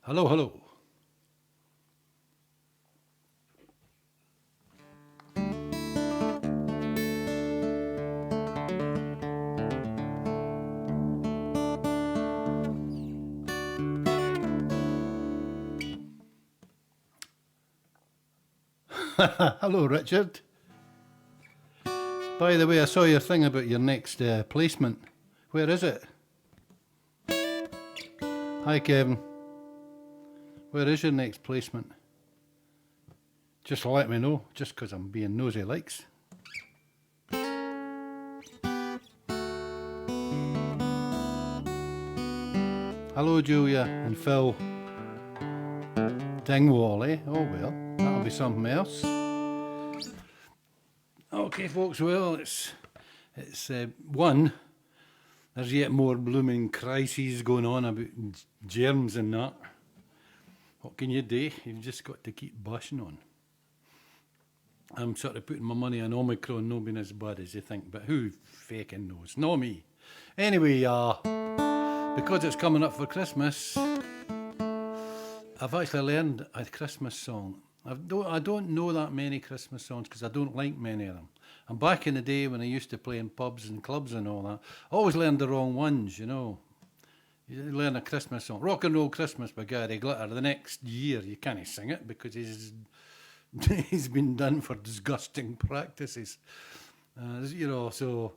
Hello, hello. Hello, Richard. By the way, I saw your thing about your next placement. Where is it? Hi, Kevin. Where is your next placement? Just let me know, just because I'm being nosy likes. Hello, Julia and Phil. Dingwall, eh? Oh, well, that'll be something else. Okay, folks, well, it's one, there's yet more blooming crises going on about germs and that. What can you do? You've just got to keep bashing on. I'm sort of putting my money on Omicron not being as bad as you think, but who faking knows? Not me. Anyway, because it's coming up for Christmas, I've actually learned a Christmas song. I don't know that many Christmas songs because I don't like many of them. And back in the day when I used to play in pubs and clubs and all that, I always learned the wrong ones, you know. You learn a Christmas song, Rock and Roll Christmas by Gary Glitter. The next year you can't sing it because he's been done for disgusting practices. You know, so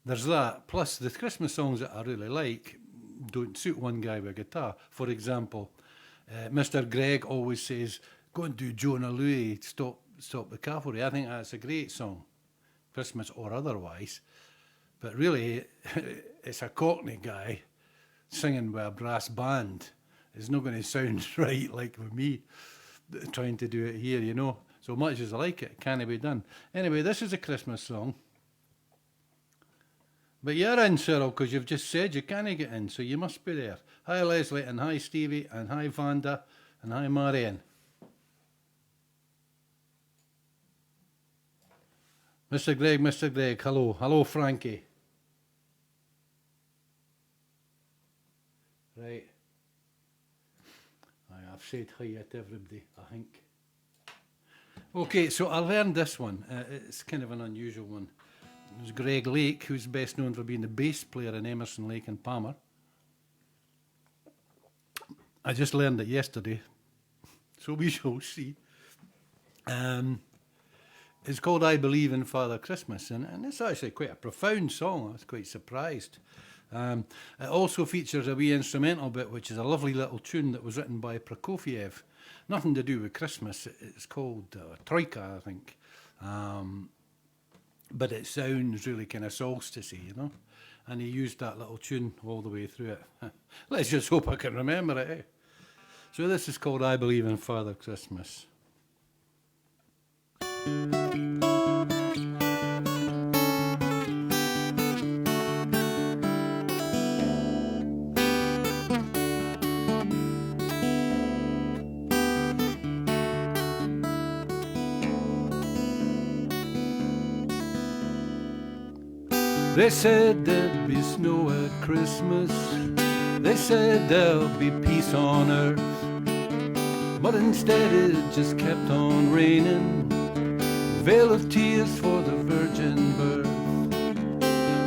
there's that. Plus the Christmas songs that I really like don't suit one guy with a guitar. For example, Mr. Greg always says, go and do Jonah Louie, Stop the Cavalry. I think that's a great song, Christmas or otherwise. But really, it's a Cockney guy singing with a brass band. It's not going to sound right like with me trying to do it here, you know. So much as I like it, it can't be done. Anyway, this is a Christmas song. But you're in, Cyril, because you've just said you can't get in, so you must be there. Hi, Leslie, and hi, Stevie, and hi, Vanda, and hi, Marianne. Mr. Greg, hello. Hello, Frankie. Right. I've said hi to everybody, I think. Okay, so I learned this one. It's kind of an unusual one. It was Greg Lake, who's best known for being the bass player in Emerson, Lake and Palmer. I just learned it yesterday, so we shall see. It's called I Believe in Father Christmas, and it's actually quite a profound song. I was quite surprised. It also features a wee instrumental bit, which is a lovely little tune that was written by Prokofiev. Nothing to do with Christmas. It's called Troika, I think. But it sounds really kind of solstice-y, you know. And he used that little tune all the way through it. Let's just hope I can remember it, eh? So this is called I Believe in Father Christmas. They said there'd be snow at Christmas. They said there'll be peace on earth. But instead it just kept on raining. Veil of tears for the virgin birth.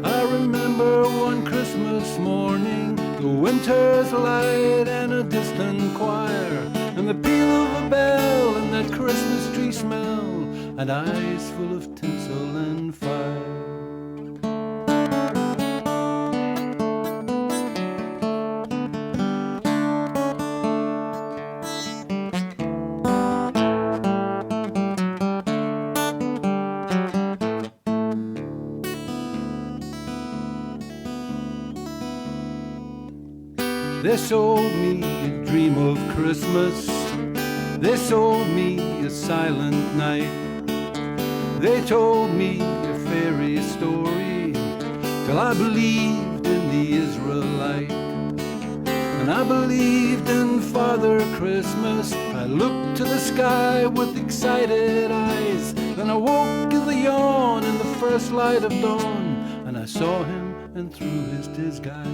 I remember one Christmas morning, the winter's light and a distant choir, and the peal of a bell and that Christmas tree smell, and eyes full of tinsel and fire. They sold me a dream of Christmas. They sold me a silent night. They told me a fairy story till I believed in the Israelite. And I believed in Father Christmas. I looked to the sky with excited eyes. Then I woke in the yawn in the first light of dawn, and I saw him and through his disguise.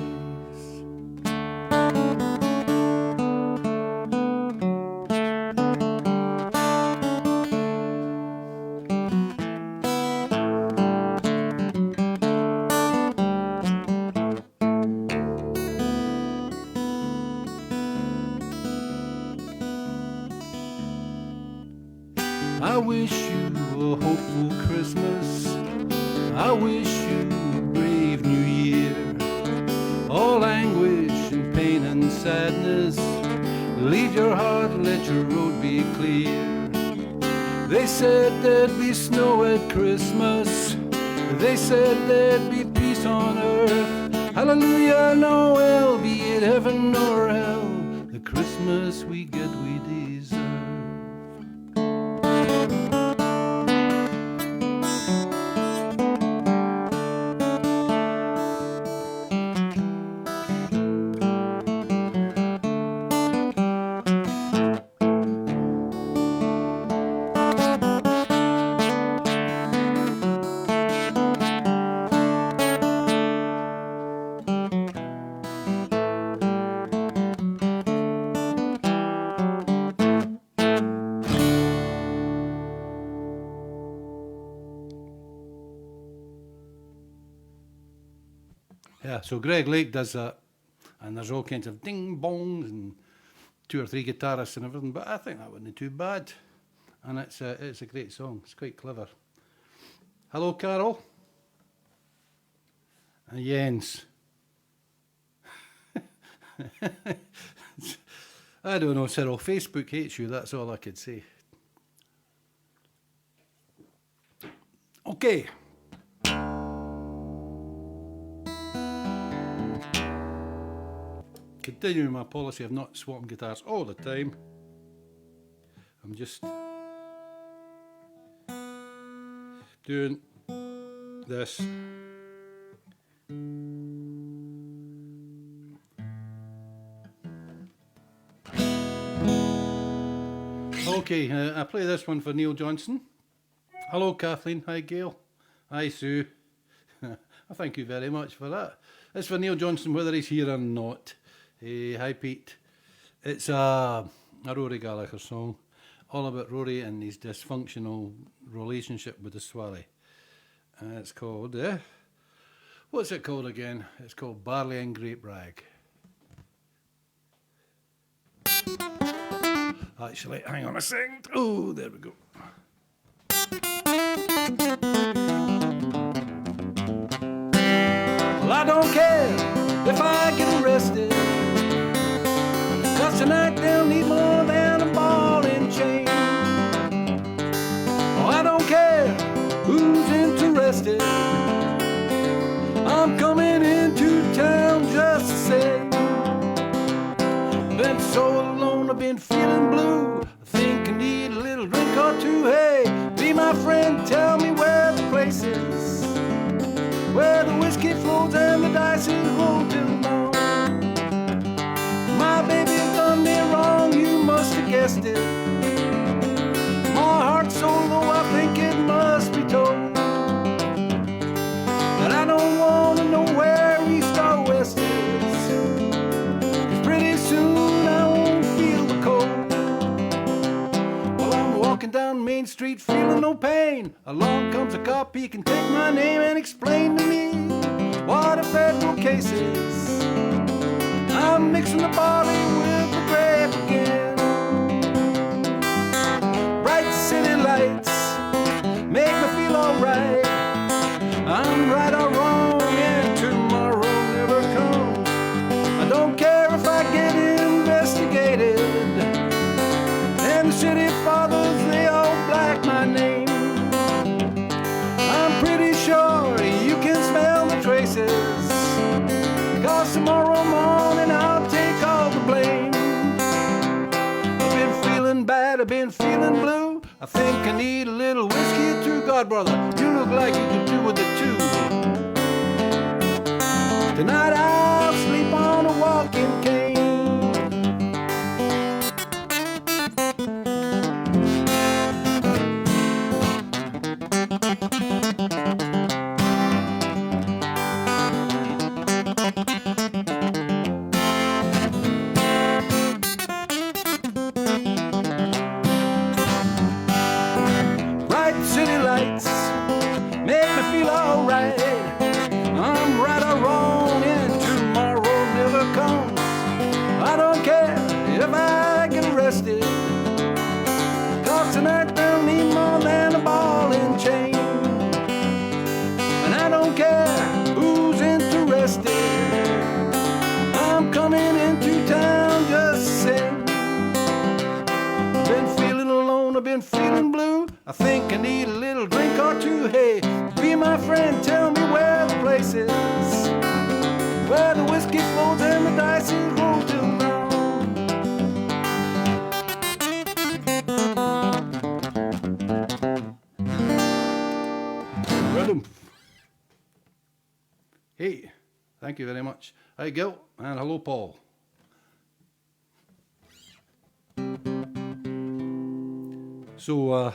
I wish you a hopeful Christmas. I wish you a brave new year. All anguish and pain and sadness, lead your heart, let your road be clear. They said there'd be snow at Christmas. They said there'd be peace on earth. Hallelujah, Noel, be it heaven or hell, the Christmas we get we deserve. Yeah, so Greg Lake does that, and there's all kinds of ding bongs and 2 or 3 guitarists and everything, but I think that wasn't too bad, and it's a great song. It's quite clever. Hello, Carol. And Jens. I don't know, Cyril. Facebook hates you, that's all I could say. Okay. Continuing my policy of not swapping guitars all the time, I'm just doing this. Okay, I play this one for Neil Johnson. Hello, Kathleen. Hi, Gail. Hi, Sue. Thank you very much for that. It's for Neil Johnson, whether he's here or not. Hi, Pete. It's a Rory Gallagher song, all about Rory and his dysfunctional relationship with the Swally. It's called, what's it called again? It's called Barley and Grape Rag. Actually, hang on a second. Oh, there we go. Well, I don't care if I get arrested, 'cause tonight they'll need more than a ball and chain. Oh, I don't care who's interested, I'm coming into town just the same. Been so alone, I've been feeling blue. I think I need a little drink or two. Hey, be my friend, tell me where the place is, where the whiskey flows and the dice is rolled till dawn. My baby's done me wrong, you must have guessed it. My heart's so low, I think it must be told. But I don't want to know where east or west is, 'cause pretty soon I won't feel the cold. Well, I'm walking down Main Street feeling no pain. Along comes a cop, he can take my name and explain to me what a federal case is. I'm mixing the barley with the grape again. Bright city lights make me feel alright. I'm right or wrong and tomorrow never comes. I don't care if I get investigated, and the city fathers, they all black my name. I'm pretty sure you can smell the traces, 'cause tomorrow morning I'll take all the blame. I've been feeling bad, I've been feeling blue. I think I need a little whiskey or two. God, brother, you look like you could do with it too. Tonight I'll sleep on a walking cane. City lights make me feel alright. I'm right or wrong and tomorrow never comes. I don't care if I get arrested, 'cause tonight they'll need my blue. I think I need a little drink or two. Hey, be my friend, tell me where the place is, where the whiskey flows and the dice is rolled till dawn. Rhythm. Hey, thank you very much. Hi, Gil, and hello, Paul. So,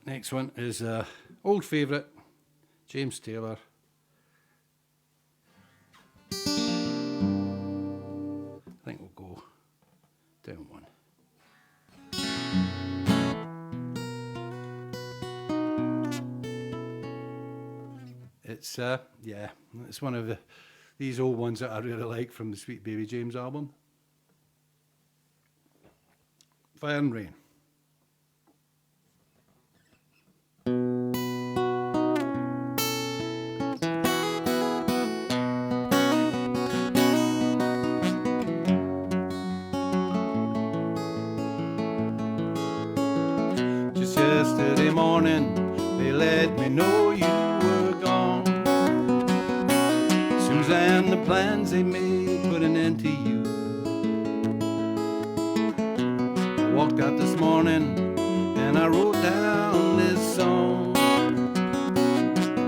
next one is old favourite, James Taylor. I think we'll go down one. It's yeah, it's one of these old ones that I really like from the Sweet Baby James album. Fire and Rain. Just yesterday morning, they let me know you were gone. Suzanne, the plans they made put an end to you. I walked out this morning and I wrote down this song.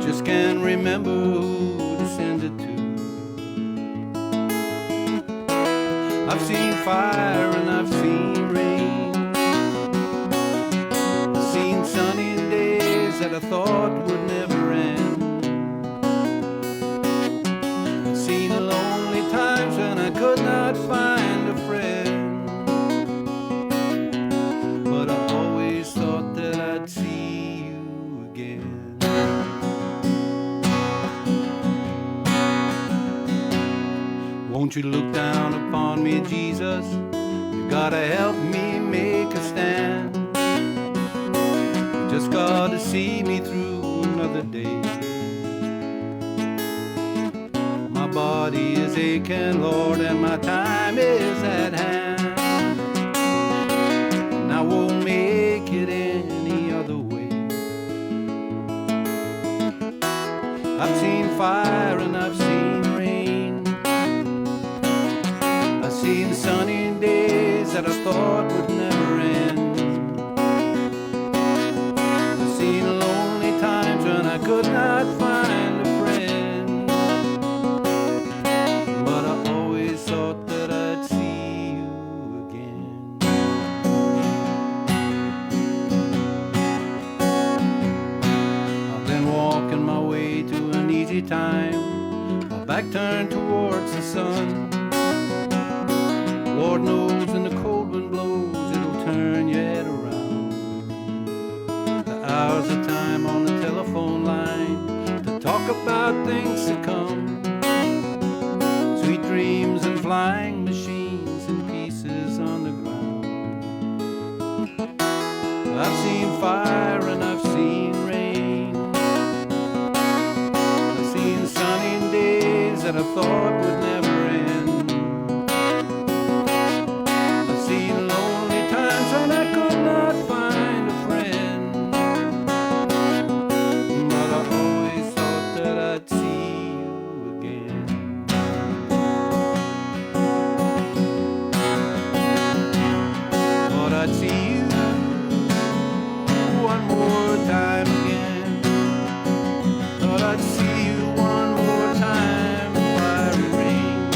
Just can't remember who to send it to. I've seen fire and I've seen rain. I've seen sunny days that I thought would never end. I've seen lonely times when I could not find a friend. But I always thought that I'd see you again. Won't you look down upon me, Jesus? You gotta help me make a stand. You just gotta see me through another day. My body is aching, Lord, and my time is at hand. And I won't make it any other way. I've seen fire and I've seen rain. I've seen sunny days that I thought would never end. I've seen lonely times when I could not find a friend. But I always thought that I'd see you again. I've been walking my way to an easy time, my back turned towards the sun. Lord knows when the cold wind blows, it'll turn your head around. The hours of time on the telephone line to talk about things to come. Sweet dreams and flying machines and pieces on the ground. I've seen fire and I've seen rain. I've seen sunny days that I thought would never end. I've seen lonely times when I could not find a friend. But I always thought that I'd see you again. Thought I'd see you one more time again. Thought I'd see you one more time, fire and rain.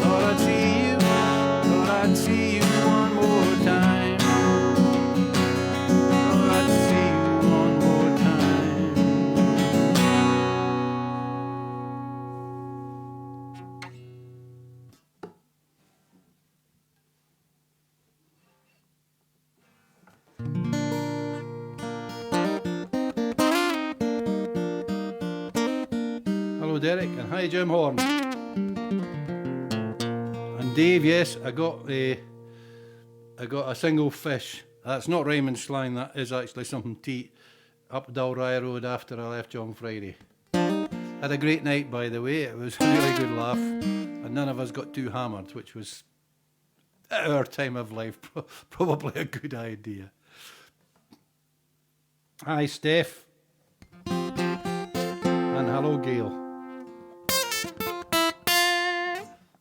Thought I'd see you, thought I'd see you one more time. Thought I'd see you one more time. Hello, Derek, and hi, Jim Horn. And Dave, yes, I got a single fish. That's not Raymond Slang, that is actually something to eat up Dalrye Road after I left you on Friday. Had a great night, by the way. It was a really good laugh, and none of us got too hammered, which was at our time of life, probably a good idea. Hi, Steph. And hello, Gail.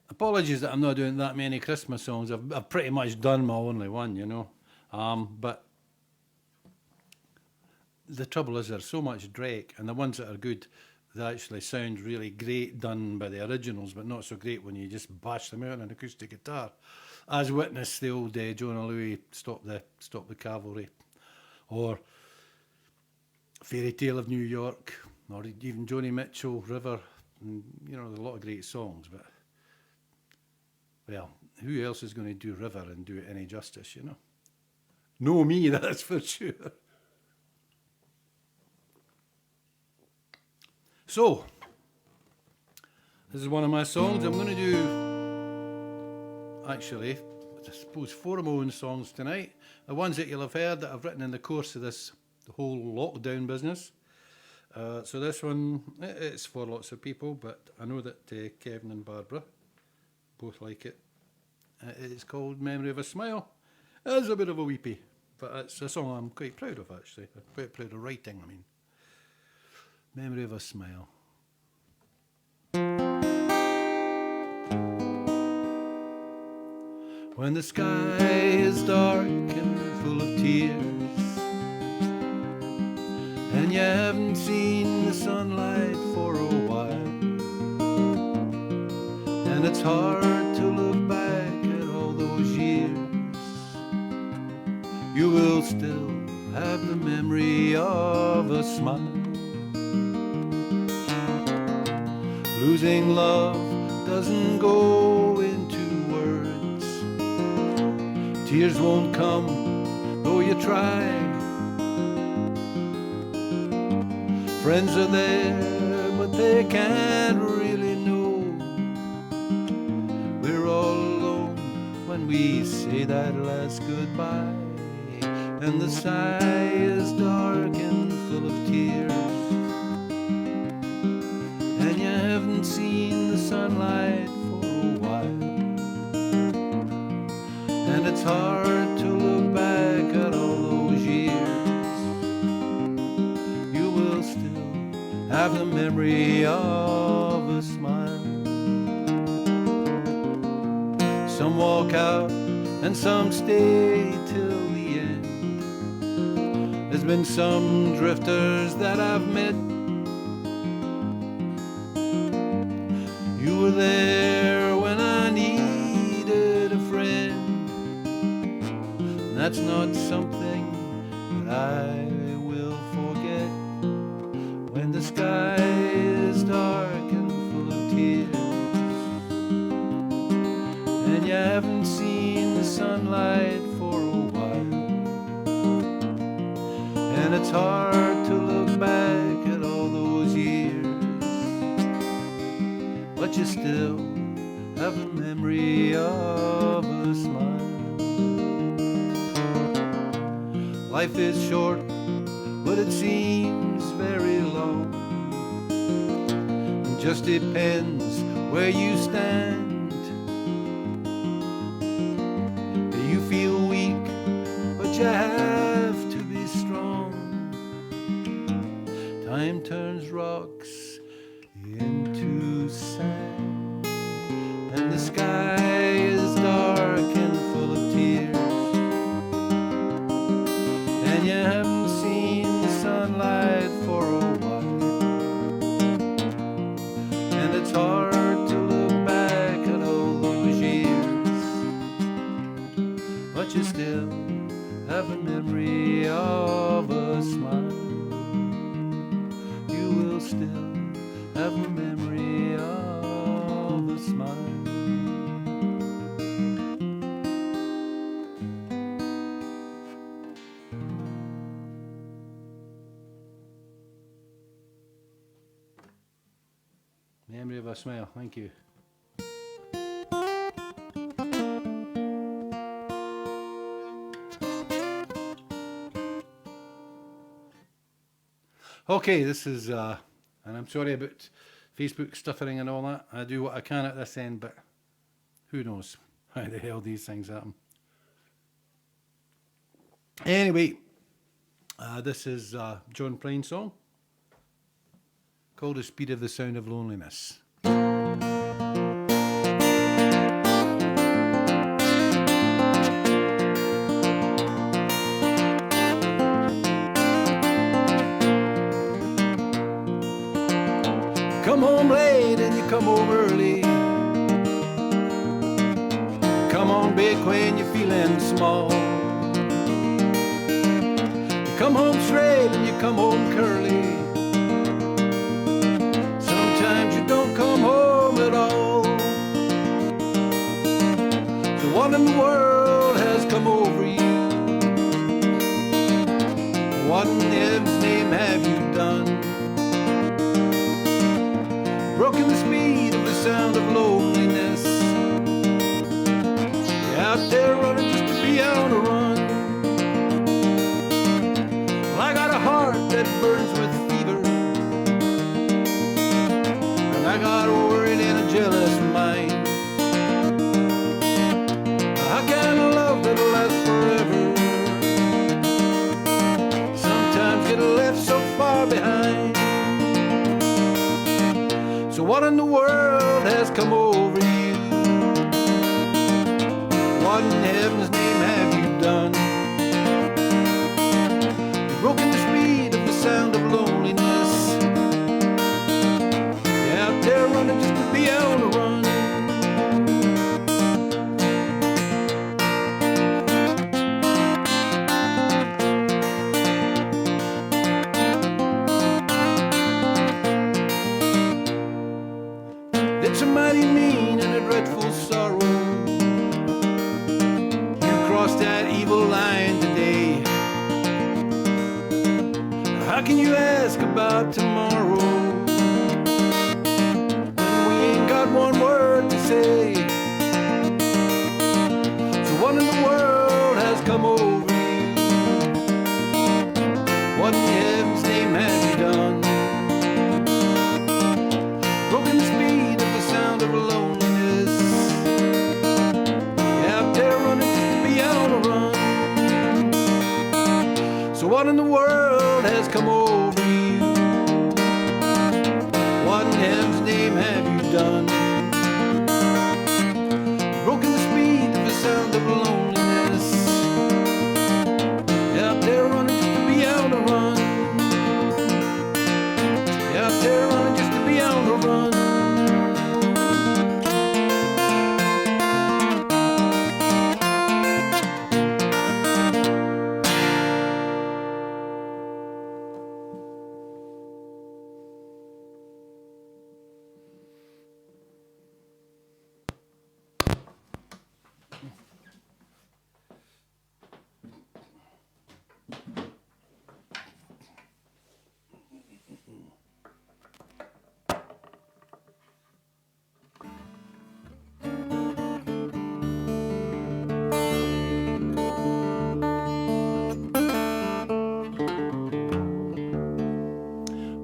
Apologies that I'm not doing that many Christmas songs. I've pretty much done my only one, you know. But the trouble is there's so much Drake, and the ones that are good, they actually sound really great done by the originals, but not so great when you just bash them out on an acoustic guitar. As witness the old Jonah Louis Stop the Cavalry, or Fairy Tale of New York, or even Joni Mitchell, River. And, you know, there's a lot of great songs, but, well, who else is going to do River and do it any justice, you know? No me, that's for sure. So, this is one of my songs. I'm going to do, actually, I suppose 4 of my own songs tonight. The ones that you'll have heard that I've written in the course of the whole lockdown business. So this one, it's for lots of people, but I know that Kevin and Barbara both like it. It's called Memory of a Smile. It's a bit of a weepy, but it's a song I'm quite proud of, actually. I'm quite proud of writing, I mean. Memory of a Smile. When the sky is dark and full of tears, and you haven't seen the sunlight for a while, and it's hard to look back at all those years, you will still have the memory of a smile. Losing love doesn't go into words. Tears won't come though you try. Friends are there, but they can't really know. We're all alone when we say that last goodbye. And the sky is dark and full of tears, and you haven't seen the sunlight for a while, and it's hard to look back at all those years. You will still have the memory of a smile. Some walk out and some stay till the end. There's been some drifters that I've met. You were there when I needed a friend. That's not something that I will forget. When the sky is dark and full of tears, and you haven't seen the sunlight for a while, and it's hard to look back at all those years, but you still have a memory of a smile. Life is short, but it seems very long. It just depends where you stand. You feel weak, but you have to be strong. Time turns rocks into sand, and the sky is dark and full of tears, and you haven't seen the sunlight for a while, and it's hard to look back at all those years, but you still have a memory of a smile. You will still have a memory of a smile. Memory of a Smile, thank you. Okay, this is, and I'm sorry about Facebook stuttering and all that. I do what I can at this end, but who knows? How the hell these things happen. Anyway, this is John Prine's song called The Speed of the Sound of Loneliness. Come home late and you come home early. Come home big when you're feeling small. You come home straight and you come home curly. Sometimes you don't come home at all. So what in the world has come over you? What in heaven's name have you done? Broken the speed of the sound of loneliness. You're out there running just to be on a run. Well, I got a heart that burns with fever, and I got a worried and a jealous mind. How can a love that'll last forever sometimes get left so far behind? So what in the world has come over you? What in heaven's name have you done? You've broken the speed of the sound of loneliness. You're out there running just to be on the run. It's a mighty mean and a dreadful sorrow. You crossed that evil line today. How can you ask about tomorrow when we ain't got one word to say? So what in the world has come over you? What in heaven's name have you done? Broken the speed of the sound of loneliness. You're out there running just to be on a run. So what in the world has come over you? What in heaven's name have you done? Broken the speed of the sound of loneliness. You're out there running just to be on a run. You're out there running just to be on a run.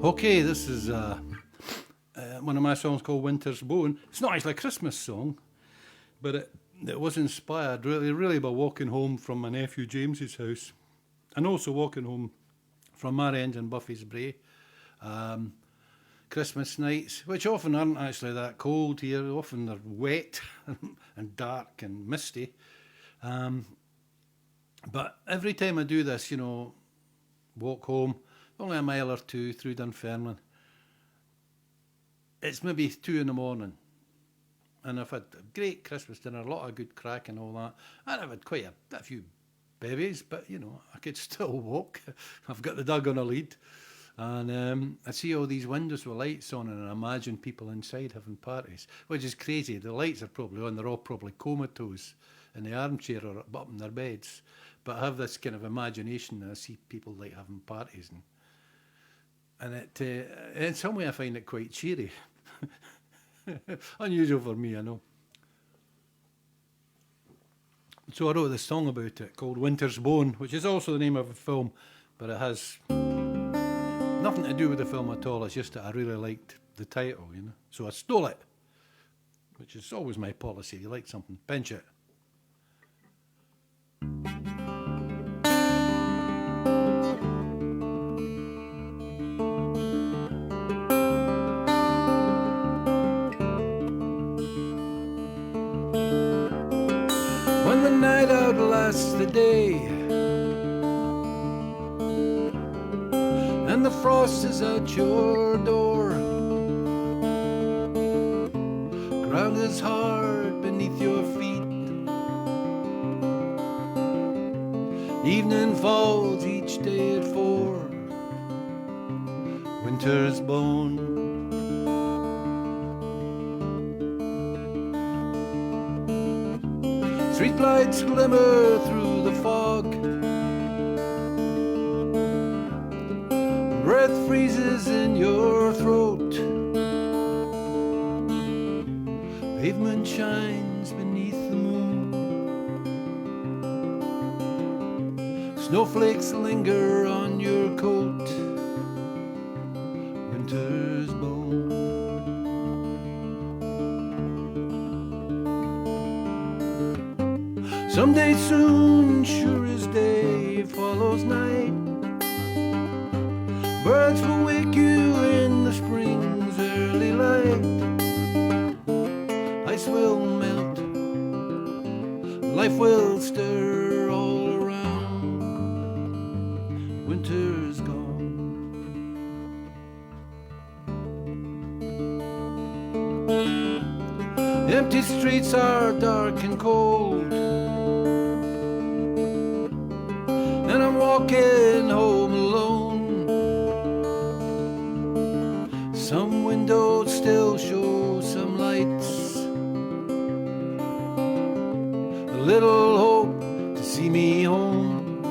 Okay, this is one of my songs called Winter's Bone. It's not actually a Christmas song, but it was inspired really by walking home from my nephew James's house, and also walking home from our end in Buffy's Brae. Christmas nights, which often aren't actually that cold here, often they're wet and dark and misty. But every time I do this, walk home, only a mile or two through Dunfermline, it's maybe 2 a.m, and I've had a great Christmas dinner, a lot of good crack and all that, and I've had quite a few babies, but I could still walk. I've got the dog on a lead, and I see all these windows with lights on, and I imagine people inside having parties, which is crazy. The lights are probably on, they're all probably comatose in the armchair or up in their beds, but I have this kind of imagination, and I see people like having parties, and it in some way I find it quite cheery. Unusual for me, I know. So I wrote this song about it called Winter's Bone, which is also the name of a film, but it has nothing to do with the film at all. It's just that I really liked the title, So I stole it, which is always my policy. You like something, pinch it. day, and the frost is at your door. Ground is hard beneath your feet. Evening falls each day at 4. Winter's bone. Street lights glimmer through the fog. Breath freezes in your throat. Pavement shines beneath the moon. Snowflakes linger on your coat. Winter's bone. Someday soon, sure as day follows night, birds will wake you in the spring's early light. Ice will melt, life will stir all around. Winter's gone. Empty streets are dark and cold, and I'm walking home alone. Some windows still show some lights, a little hope to see me home.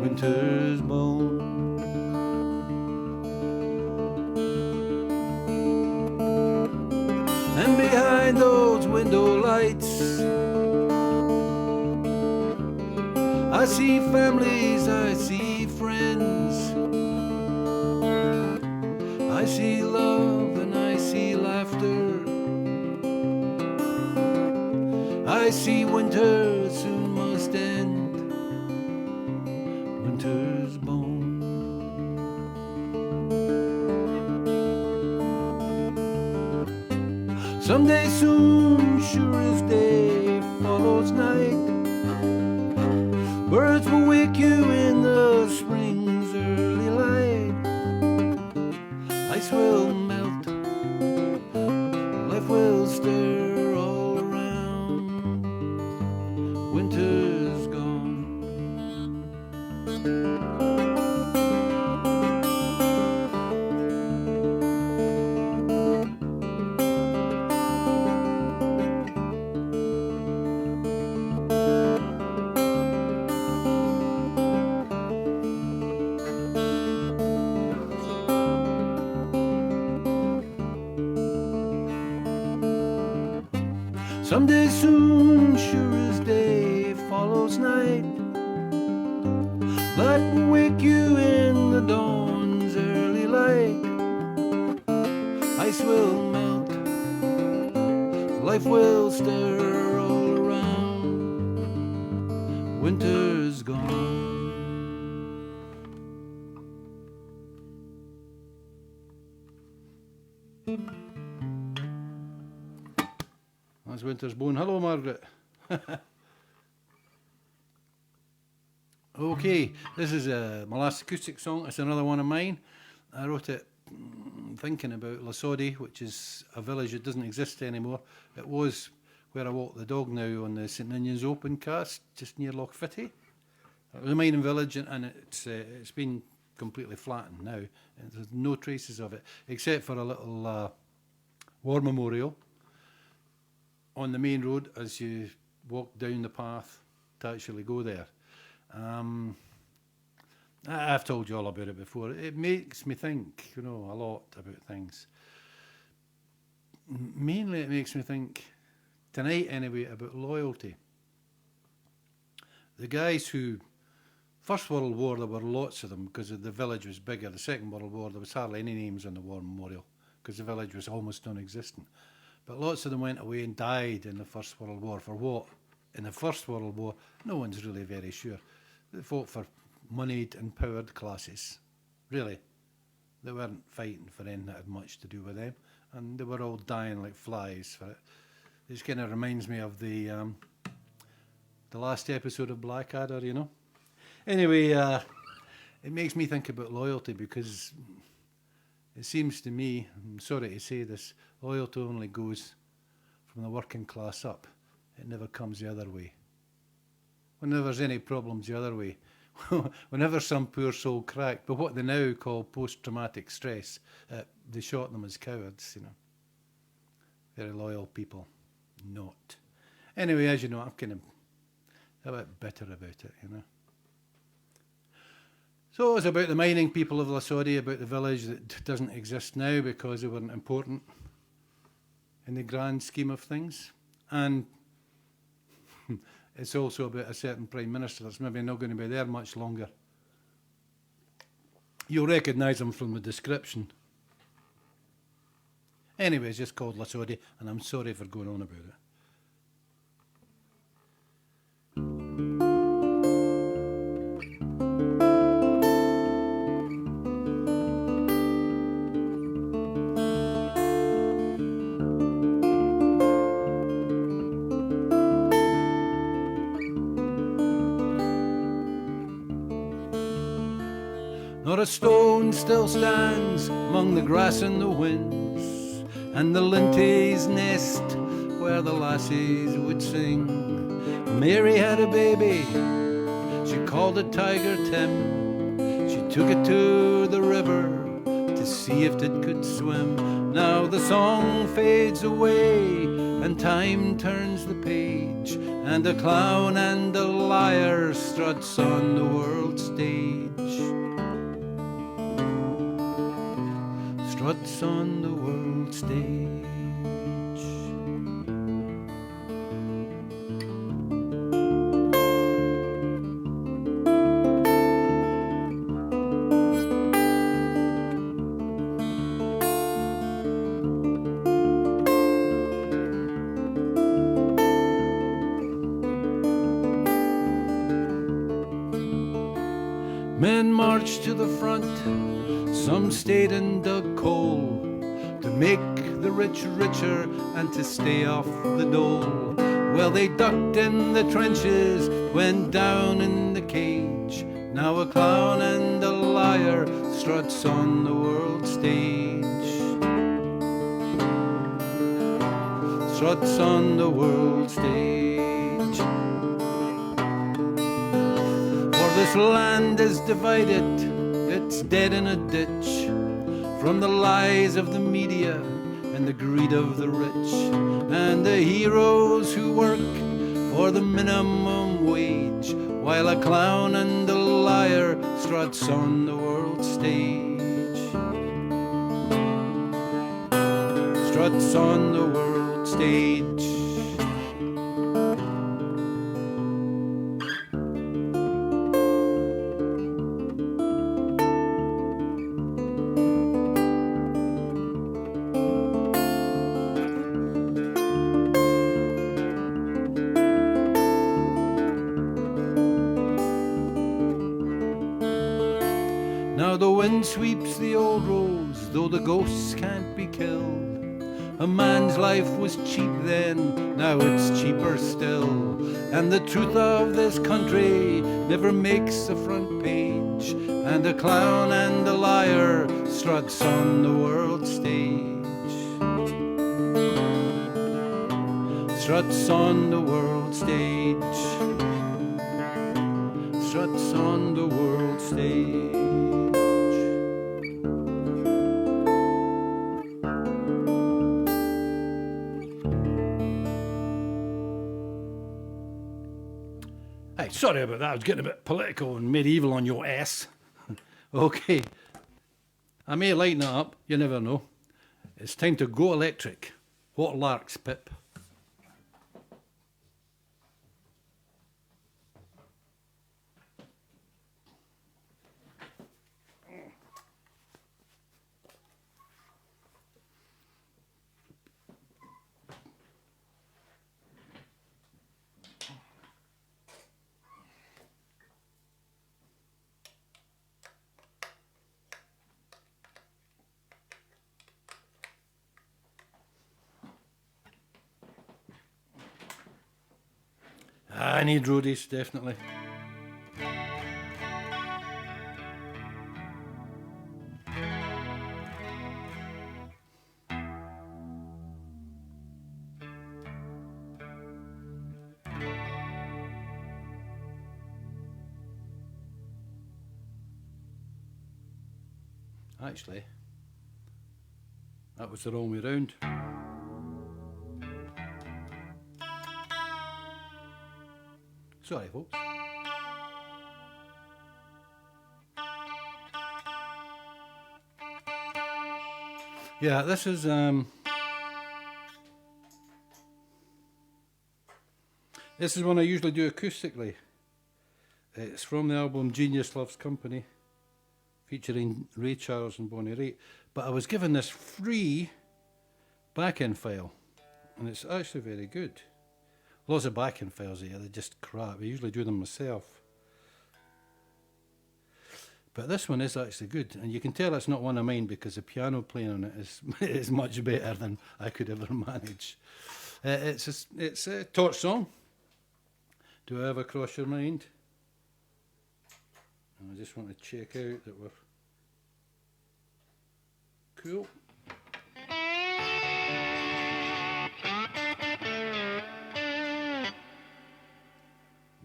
Winter's bone. And behind those window lights, I see families, I see friends, I see love and I see laughter. I see winter soon must end. Winter's bone. Someday soon, sure as day follows night, birds will wake you in the spring's early light. Ice will melt, life will stir all around. Winter's gone. Someday soon, sure as day follows night, light will wake you in the dawn's early light. Ice will melt, life will stir all around. Winter's gone. That's Winter's Bone. Hello, Margaret. Okay, this is my last acoustic song. It's another one of mine. I wrote it thinking about Lasodie, which is a village that doesn't exist anymore. It was where I walk the dog now on the St Ninian's Open cast, just near Lochfitty. It was a mining village, and it's been completely flattened now. And there's no traces of it, except for a little war memorial on the main road as you walk down the path to actually go there. I've told you all about it before. It makes me think, a lot about things. Mainly it makes me think, tonight anyway, about loyalty. The guys who, First World War, there were lots of them because the village was bigger. The Second World War, there was hardly any names on the war memorial because the village was almost non-existent. But lots of them went away and died in the First World War. For what? In the First World War, no one's really very sure. They fought for moneyed and powered classes, really. They weren't fighting for anything that had much to do with them, and they were all dying like flies for it. This kind of reminds me of the the last episode of Blackadder, you know. Anyway, it makes me think about loyalty because it seems to me, I'm sorry to say this, loyalty only goes from the working class up. It never comes the other way. Whenever there's any problems the other way, whenever some poor soul cracked, but what they now call post-traumatic stress, they shot them as cowards, you know. Very loyal people, not. Anyway, as you know, I'm kind of a bit bitter about it, you know. So it's about the mining people of Lasodi, about the village that doesn't exist now because they weren't important in the grand scheme of things. And it's also about a certain Prime Minister that's maybe not going to be there much longer. You'll recognise him from the description. Anyway, it's just called Lasodi, and I'm sorry for going on about it. Not a stone still stands among the grass and the winds, and the linty's nest where the lassies would sing. Mary had a baby, she called it Tiger Tim. She took it to the river to see if it could swim. Now the song fades away and time turns the page, and a clown and a liar struts on the world stage. Struts on the world stage. Men marched to the front, some stayed and dug coal to make the rich richer and to stay off the dole. Well, they ducked in the trenches, went down in the cage. Now a clown and a liar struts on the world stage. Struts on the world stage. For this land is divided, it's dead in a ditch, from the lies of the media and the greed of the rich, and the heroes who work for the minimum wage, while a clown and a liar struts on the world stage. Struts on the world stage. Now the wind sweeps the old roads, though the ghosts can't be killed. A man's life was cheap then, now it's cheaper still. And the truth of this country never makes a front page, and a clown and a liar struts on the world stage. Struts on the world stage. Struts on the world stage. Hey, sorry about that. I was getting a bit political and medieval on your ass. Okay. I may lighten it up. You never know. It's time to go electric. What larks, Pip? I need roadies, definitely. Actually, that was the wrong way round. Sorry, folks. Yeah, this is one I usually do acoustically. It's from the album Genius Loves Company, featuring Ray Charles and Bonnie Raitt. But I was given this free back-end file, and it's actually very good. Lots of back-end files here, they're just crap. I usually do them myself. But this one is actually good, and you can tell it's not one of mine because the piano playing on it is much better than I could ever manage. It's a Torch song. Do I ever cross your mind? And I just want to check out that we're cool.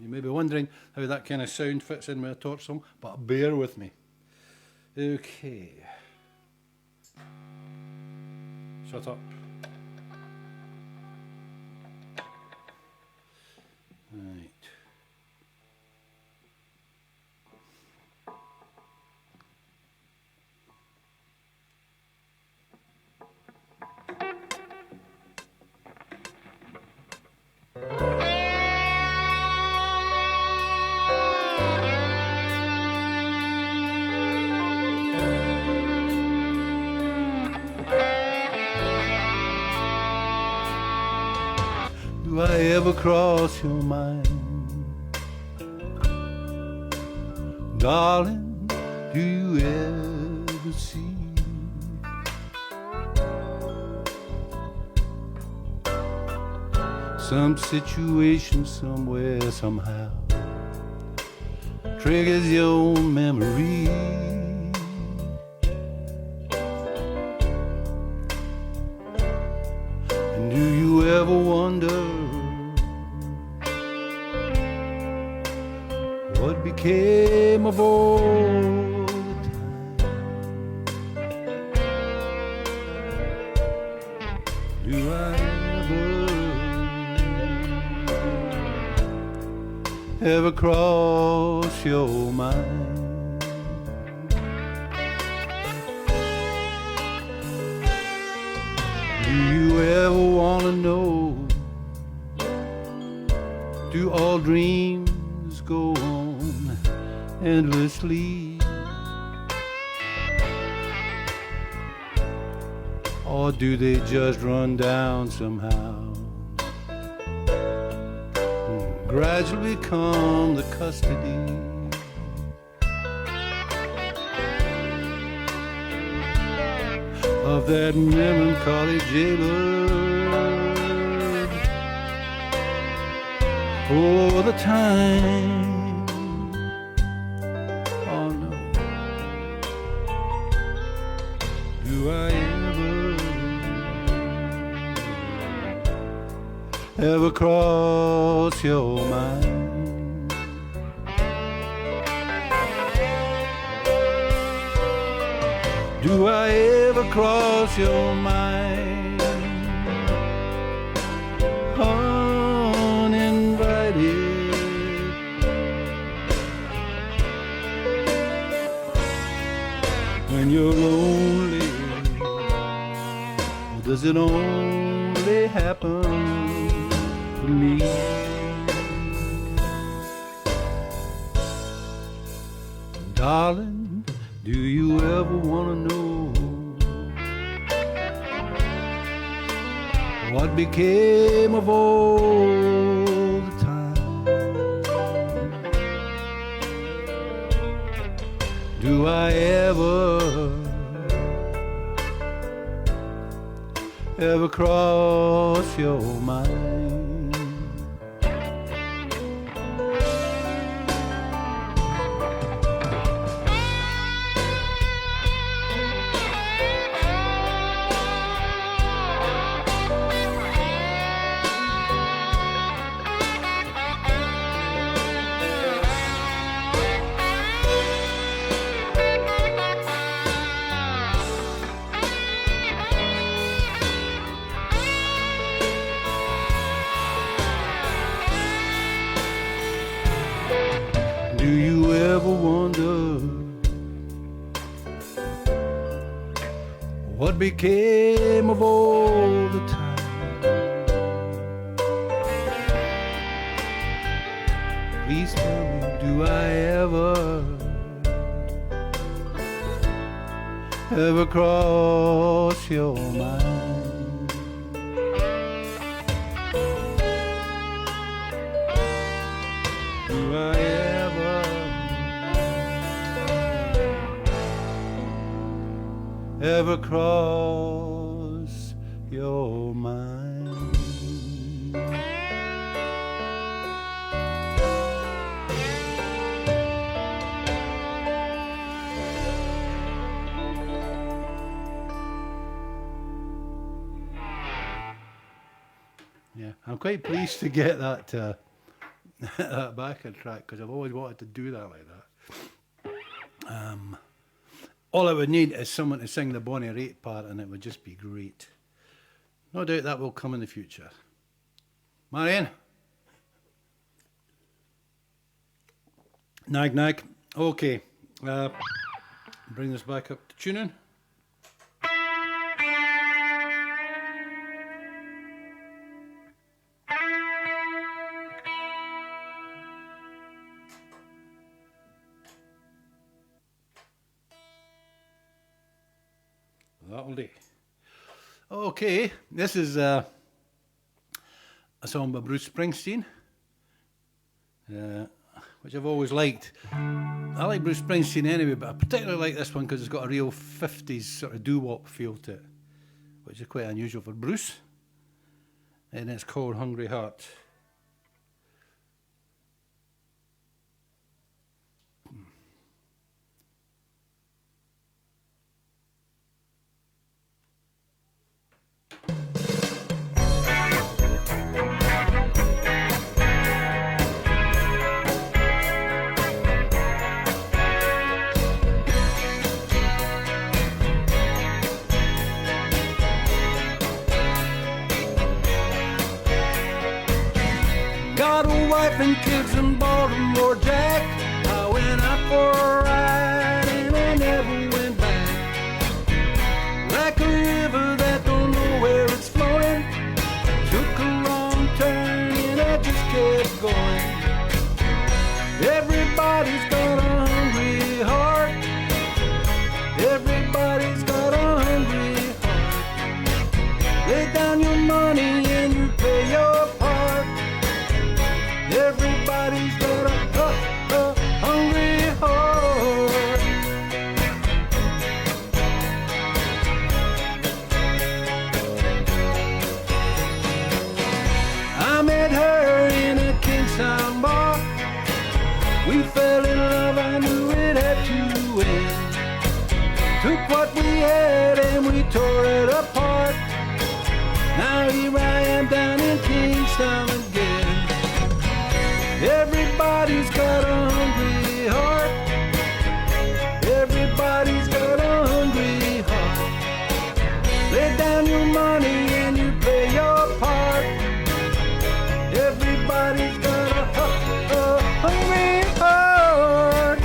You may be wondering how that kind of sound fits in with a Torch song, but bear with me. Okay. Shut up. Right. Do I ever cross your mind? Darling, do you ever see some situation somewhere, somehow triggers your memory? And do you ever wonder what became of all the time? Do I ever cross your mind? Do you ever want to know, do all dreams go on endlessly, or do they just run down somehow, gradually become the custody of that melancholy jailer? For the time, oh no, do I ever cross your mind? Do I ever cross your mind? Uninvited, when you're lonely, or does it only happen to me? Darling, do you ever want to know what became of all the time? Do I ever cross your mind? Do you ever wonder what became of all the time? Please tell me, do I ever cross your mind? Do I ever cross your mind? Yeah, I'm quite pleased to get that that backing track because I've always wanted to do that like that. All I would need is someone to sing the Bonnie Raitt part, and it would just be great. No doubt that will come in the future. Marianne? Nag, nag. Okay. Bring this back up to tuning. That'll do. Okay, this is a song by Bruce Springsteen, which I've always liked. I like Bruce Springsteen anyway, but I particularly like this one because it's got a real 50s sort of doo-wop feel to it, which is quite unusual for Bruce. And it's called Hungry Heart. Got a wife and kids in Baltimore, Jack. I went out for a ride and I never went back. Like a river that don't know where it's flowing. Took a wrong turn and I just kept going. Everybody's got a hungry heart. Everybody's got a hungry heart. Lay down your money and you pay your part. Everybody's got a hungry heart. I met her in a Kingstown bar. We fell in love, I knew it had to end. Took what we had and we tore it apart. Now here I am down in Kingstown again. Everybody's got a hungry heart. Everybody's got a hungry heart. Lay down your money and you play your part. Everybody's got a hungry heart.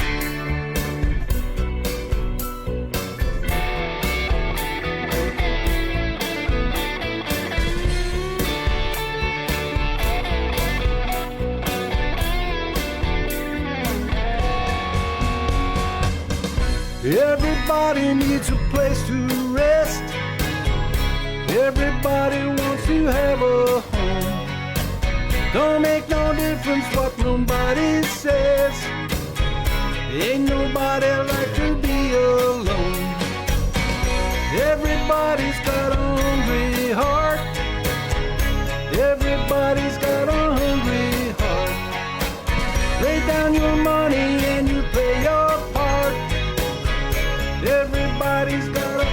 Everybody needs a place to rest. Everybody wants to have a home. Don't make no difference what nobody says. Ain't nobody like to be alone. Everybody's got a hungry heart. Everybody's got a hungry heart. Lay down your money and you play your part. Everybody's got a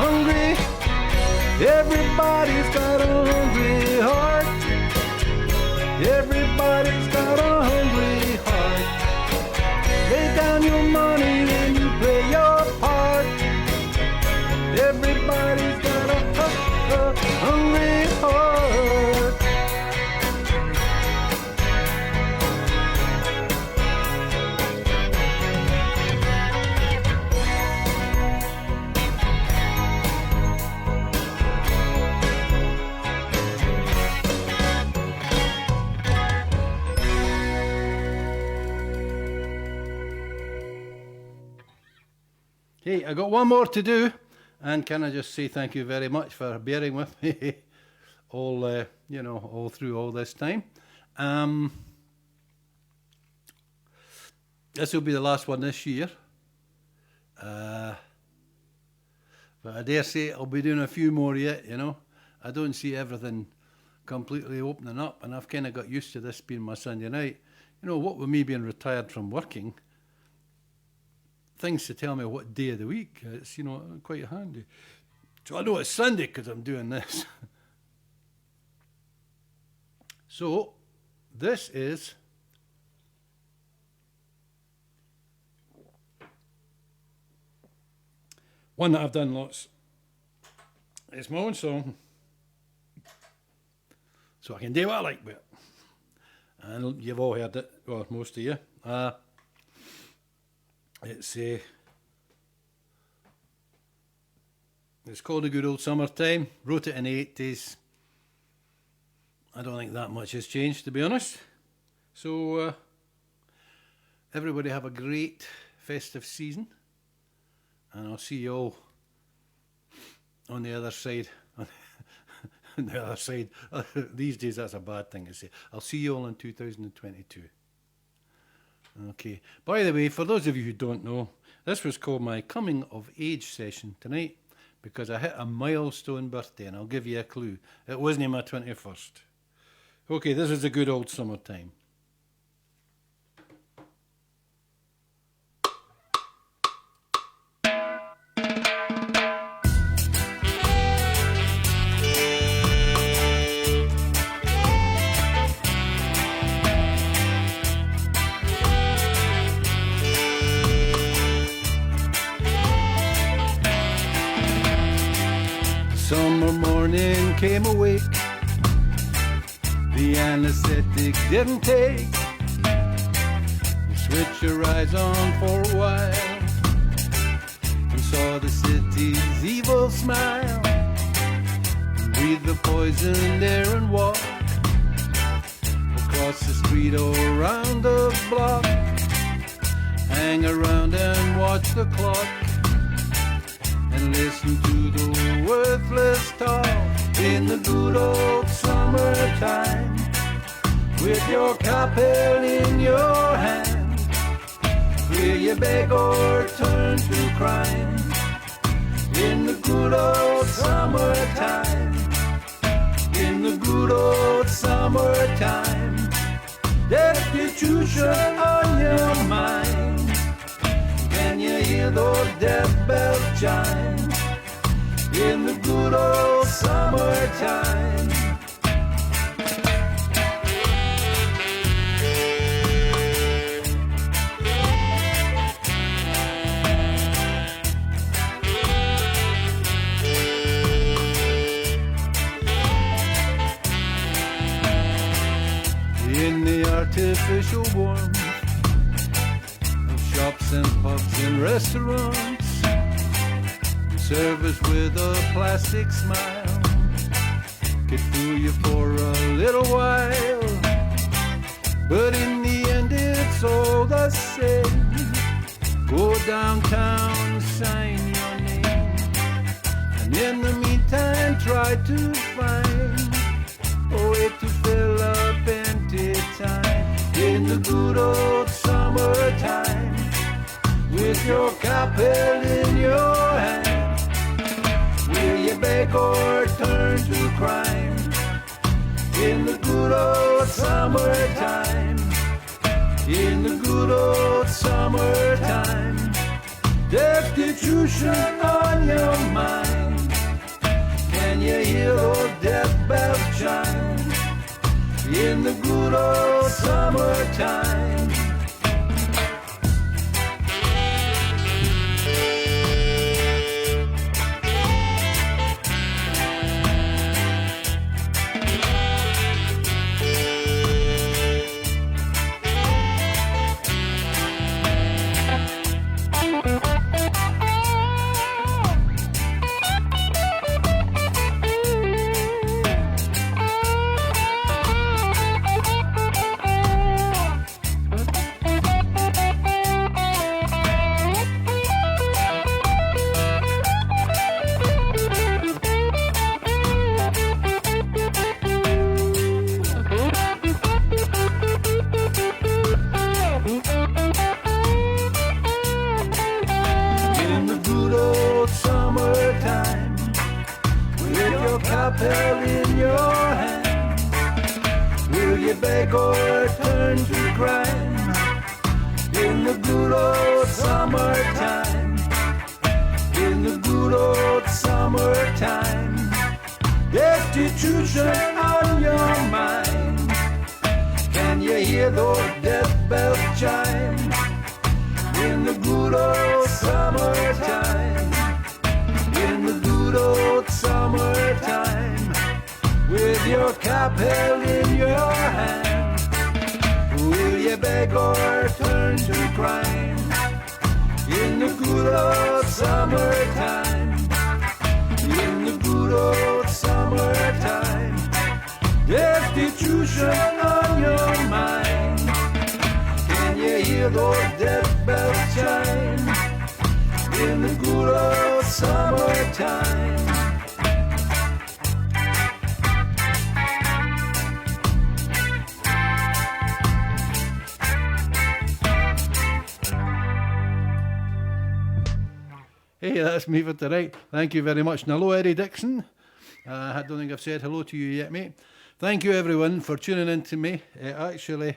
hungry. Everybody's got a hungry heart. Everybody's got a hungry heart. Lay down your money Hey, I got one more to do, and can I just say thank you very much for bearing with me all, all through all this time. This will be the last one this year. But I dare say I'll be doing a few more yet, I don't see everything completely opening up, and I've kind of got used to this being my Sunday night. What with me being retired from working, things to tell me what day of the week, it's, quite handy. So I know it's Sunday because I'm doing this. So, this is one that I've done lots. It's my own song, so I can do what I like with it. And you've all heard it, well, most of you. It's called A Good Old Summertime. Wrote it in the 80s. I don't think that much has changed, to be honest. So, everybody have a great festive season. And I'll see you all on the other side. On the other side. These days, that's a bad thing to say. I'll see you all in 2022. Okay. By the way, for those of you who don't know, this was called my coming of age session tonight because I hit a milestone birthday, and I'll give you a clue. It wasn't my 21st. Okay, this is A Good Old Summertime. Summer morning came awake. The anesthetic didn't take. You switch your eyes on for a while and saw the city's evil smile. Breathe the poison air and walk across the street or around the block. Hang around and watch the clock and listen to the worthless talk in the good old summertime, with your cowbell in your hand. Will you beg or turn to crime in the good old summertime? In the good old summertime, destitution on your mind. Can you hear those death bells chime in the good old summertime? In the artificial warmth of shops and pubs and restaurants, service with a plastic smile could fool you for a little while, but in the end it's all the same. Go downtown, sign your name, and in the meantime try to find a way to fill up empty time in the good old summertime, with your cowbell in your hand. Will you beg or turn to crime in the good old summertime? In the good old summertime, destitution on your mind. Can you hear those death bells chime in the good old summertime? chapel in your hand? Will you beg or turn to crime? In the good old summertime, in the good old summertime, destitution on your mind. Can you hear those death bells chime? In the good old summertime, in the good old summertime, with your cap held in your hand, will you beg or turn to crime? In the good old summertime, in the good old summertime, destitution on your mind. Can you hear those death bells chime? In the good old summertime. Hey, that's me for tonight. Thank you very much. And hello, Eddie Dixon. I don't think I've said hello to you yet, mate. Thank you, everyone, for tuning in to me. It actually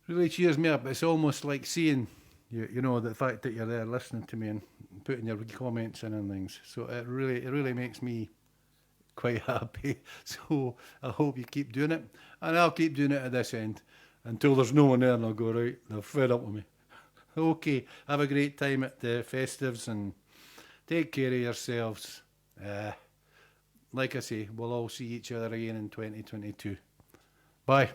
really cheers me up. It's almost like seeing you know, the fact that you're there listening to me and putting your comments in and things. So it really makes me quite happy. So I hope you keep doing it. And I'll keep doing it at this end until there's no one there and I'll go, right, they're fed up with me. Okay, have a great time at the festives and take care of yourselves. Like I say, we'll all see each other again in 2022. Bye.